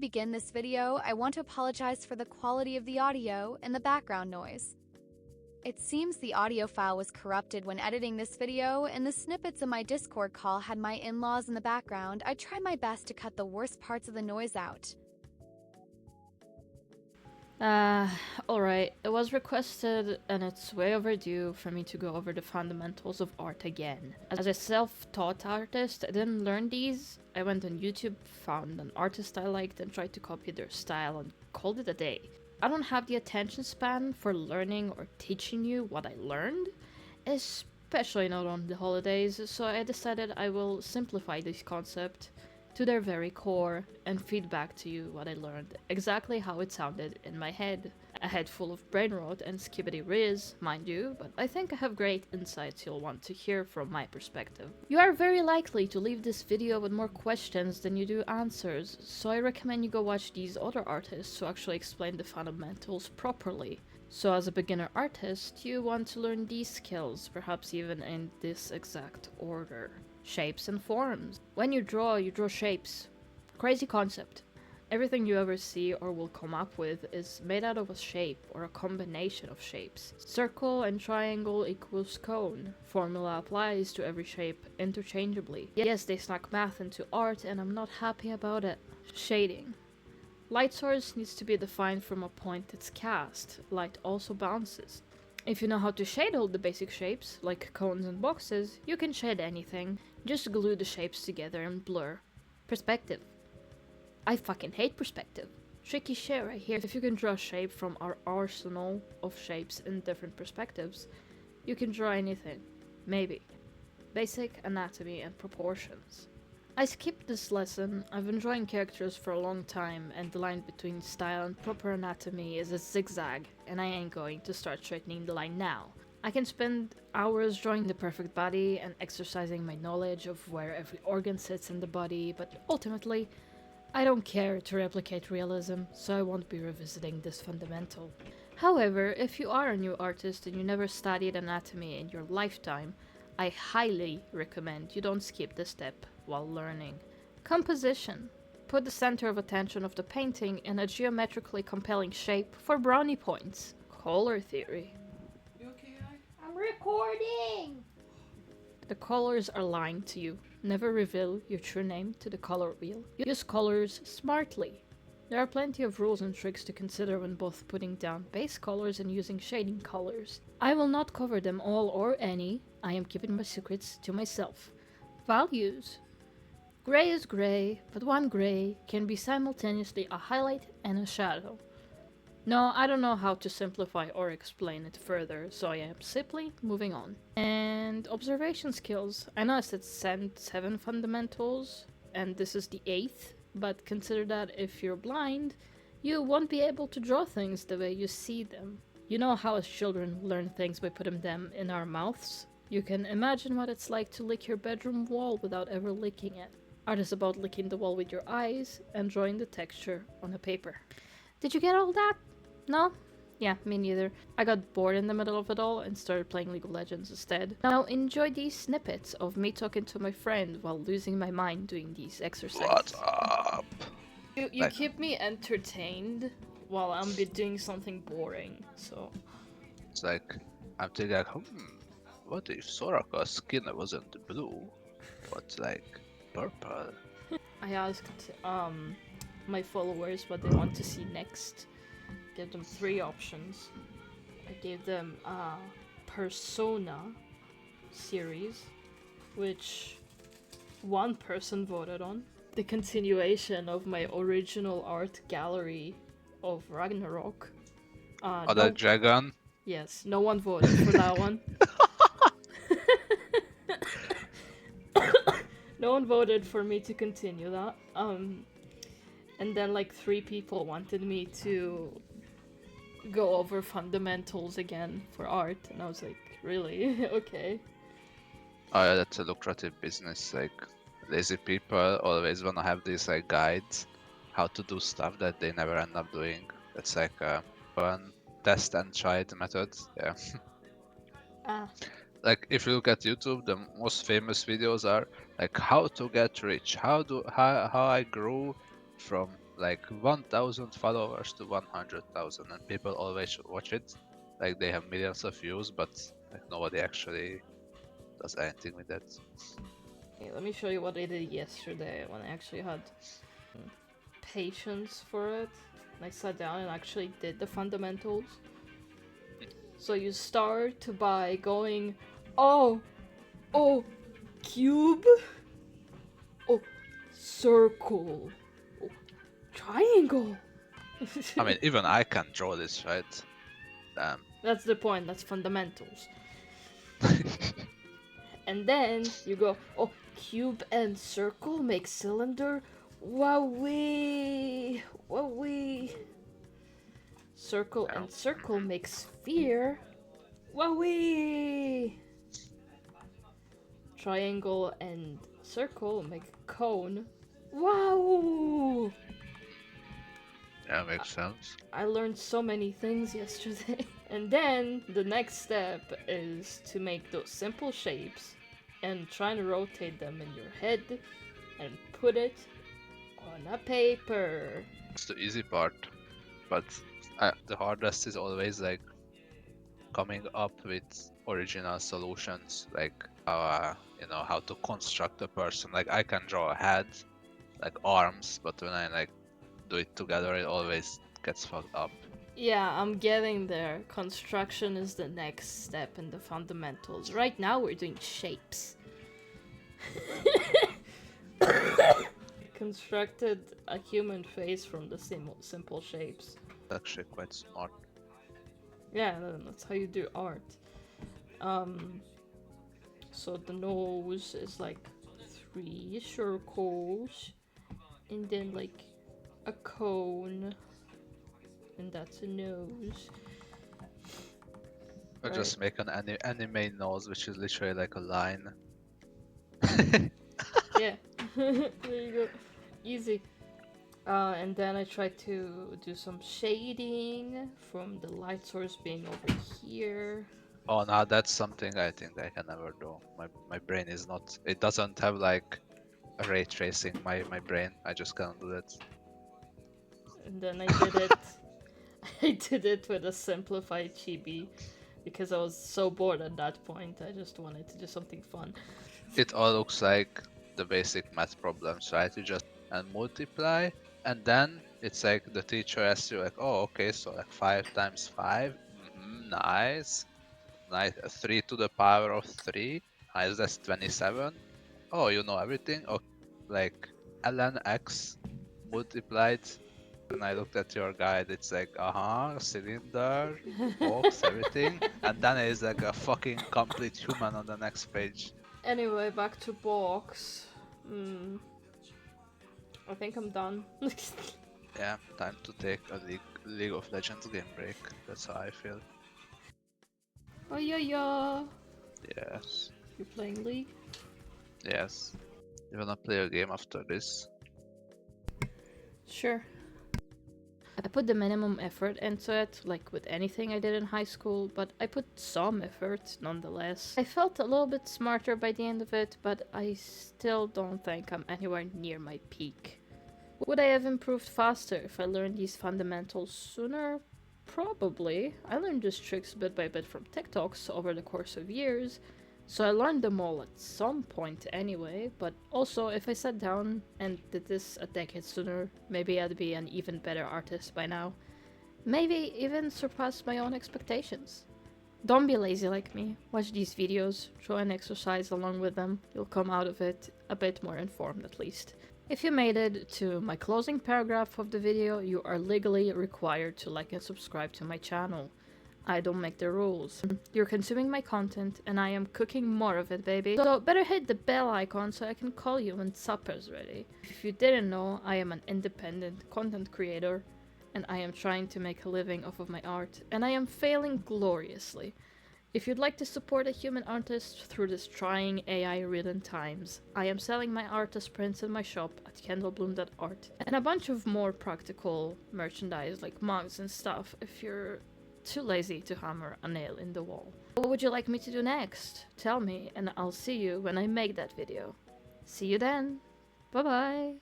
begin this video, I want to apologize for the quality of the audio and the background noise. It seems the audio file was corrupted when editing this video, and the snippets of my Discord call had my in-laws in the background. I tried my best to cut the worst parts of the noise out. Alright, it was requested and it's way overdue for me to go over the fundamentals of art again. As a self-taught artist, I didn't learn these. I went on YouTube, found an artist I liked and tried to copy their style and called it a day. I don't have the attention span for learning or teaching you what I learned, especially not on the holidays, so I decided I will simplify this concept to their very core and feed back to you what I learned, exactly how it sounded in my head. A head full of brain rot and skibbity riz, mind you, but I think I have great insights you'll want to hear from my perspective. You are very likely to leave this video with more questions than you do answers, so I recommend you go watch these other artists who actually explain the fundamentals properly. So as a beginner artist, you want to learn these skills, perhaps even in this exact order. Shapes and forms. When you draw shapes. Crazy concept. Everything you ever see or will come up with is made out of a shape or a combination of shapes. Circle and triangle equals cone. Formula applies to every shape interchangeably. Yes, they snuck math into art and I'm not happy about it. Shading. Light source needs to be defined from a point it's cast. Light also bounces. If you know how to shade all the basic shapes, like cones and boxes, you can shade anything. Just glue the shapes together and blur. Perspective. I fucking hate perspective. Tricky shit right here. If you can draw a shape from our arsenal of shapes in different perspectives, you can draw anything. Maybe. Basic anatomy and proportions. I skipped this lesson. I've been drawing characters for a long time, and the line between style and proper anatomy is a zigzag, and I ain't going to start straightening the line now. I can spend hours drawing the perfect body and exercising my knowledge of where every organ sits in the body, but ultimately, I don't care to replicate realism, so I won't be revisiting this fundamental. However, if you are a new artist and you never studied anatomy in your lifetime, I highly recommend you don't skip this step while learning. Composition. Put the center of attention of the painting in a geometrically compelling shape for brownie points. Color theory. You okay, I'm recording! The colors are lying to you. Never reveal your true name to the color wheel. Use colors smartly. There are plenty of rules and tricks to consider when both putting down base colors and using shading colors. I will not cover them all or any. I am keeping my secrets to myself. Values. Gray is gray, but one gray can be simultaneously a highlight and a shadow. No, I don't know how to simplify or explain it further, so I am simply moving on. And observation skills. I know I said 7 fundamentals, and this is the 8th, but consider that if you're blind, you won't be able to draw things the way you see them. You know how as children learn things by putting them in our mouths? You can imagine what it's like to lick your bedroom wall without ever licking it. Art is about licking the wall with your eyes and drawing the texture on a paper. Did you get all that? No? Yeah, me neither. I got bored in the middle of it all and started playing League of Legends instead. Now enjoy these snippets of me talking to my friend while losing my mind doing these exercises. What's up? You keep me entertained while I'm doing something boring, so... It's like, I'm thinking like, what if Soraka's skin wasn't blue, but like purple? I asked my followers what they want to see next. Gave them 3 options. I gave them a Persona series, which one person voted on. The continuation of my original art gallery of Ragnarok. Other dragon? Yes, no one voted for that one. No one voted for me to continue that. And then like 3 people wanted me to go over fundamentals again for art, and I was like, really? Okay. Oh yeah, that's a lucrative business. Like, lazy people always wanna have these like guides how to do stuff that they never end up doing. It's like a fun test and try method. Yeah. Like if you look at YouTube, the most famous videos are like how to get rich, how I grew from like 1,000 followers to 100,000, and people always watch it. Like they have millions of views, but like nobody actually does anything with that. Okay, let me show you what I did yesterday when I actually had patience for it. And I sat down and actually did the fundamentals. So you start by going, oh, cube, oh, circle, oh, triangle. I mean, even I can draw this, right? Damn. That's the point, that's fundamentals. And then you go, oh, cube and circle make cylinder. Wowee! Wowee! Circle and circle make sphere. Wowee! Triangle and circle make cone. Wow! Yeah, makes sense. I learned so many things yesterday. And then the next step is to make those simple shapes and try to rotate them in your head and put it on a paper. It's the easy part, but the hardest is always like coming up with original solutions, like how to construct a person. Like I can draw a head, like arms, but when I like do it together, it always gets fucked up. Yeah, I'm getting there. Construction is the next step in the fundamentals. Right now we're doing shapes. Constructed a human face from the simple shapes. Actually, quite smart. Yeah, that's how you do art. So the nose is like 3 circles, and then like a cone, and that's a nose. Or just make an anime nose, which is literally like a line. Yeah, there you go, easy. And then I try to do some shading from the light source being over here. Oh, now that's something I think I can never do. My brain is not. It doesn't have like ray tracing. My brain. I just can't do that. And then I did it. I did it with a simplified chibi because I was so bored at that point. I just wanted to do something fun. It all looks like the basic math problems, right? You just and multiply, and then it's like the teacher asks you like, oh, okay, so like 5 times 5. Nice. Nice. 3 to the power of 3. Nice. That's 27. Oh, you know everything. Okay. Like ln x multiplied. And I looked at your guide, it's like, cylinder, box, everything. And then it's like a fucking complete human on the next page. Anyway, back to box. I think I'm done. Yeah, time to take a League of Legends game break. That's how I feel. Oh yeah. Yes. You're playing League? Yes. You wanna play a game after this? Sure. I put the minimum effort into it, like with anything I did in high school, but I put some effort nonetheless. I felt a little bit smarter by the end of it, but I still don't think I'm anywhere near my peak. Would I have improved faster if I learned these fundamentals sooner? Probably. I learned these tricks bit by bit from TikToks over the course of years, so I learned them all at some point anyway, but also if I sat down and did this a decade sooner, maybe I'd be an even better artist by now. Maybe even surpass my own expectations. Don't be lazy like me. Watch these videos, try and exercise along with them. You'll come out of it a bit more informed at least. If you made it to my closing paragraph of the video, you are legally required to like and subscribe to my channel. I don't make the rules. You're consuming my content and I am cooking more of it, baby. So better hit the bell icon so I can call you when supper's ready. If you didn't know, I am an independent content creator and I am trying to make a living off of my art, and I am failing gloriously. If you'd like to support a human artist through this trying AI-ridden times, I am selling my art as prints in my shop at Candlebloom.Art, and a bunch of more practical merchandise like mugs and stuff if you're too lazy to hammer a nail in the wall. What would you like me to do next? Tell me and I'll see you when I make that video. See you then. Bye bye.